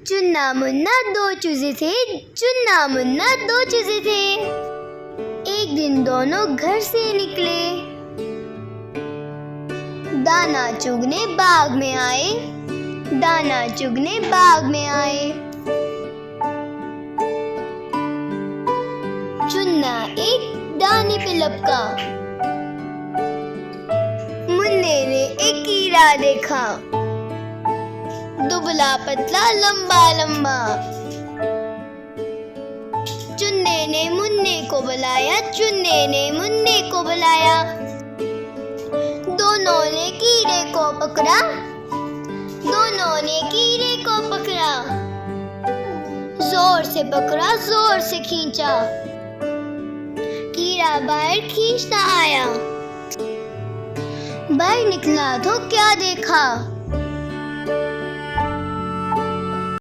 चुन्ना मुन्ना दो चूजे थे, चुन्ना मुन्ना दो चूजे थे। एक दिन दोनों घर से निकले, दाना चुगने बाग में आए, दाना चुगने बाग में आए। चुन्ना एक दाने पे लपका, मुन्ने ने एक कीड़ा देखा, दुबला पतला लंबा लंबा। चुन्ने ने मुन्ने को बुलाया, चुन्ने ने मुन्ने को बुलाया। दोनों ने कीड़े को पकड़ा, दोनों ने कीड़े को पकड़ा। जोर से पकड़ा, जोर से खींचा, कीड़ा बाहर खींचता आया। बाहर निकला तो क्या देखा,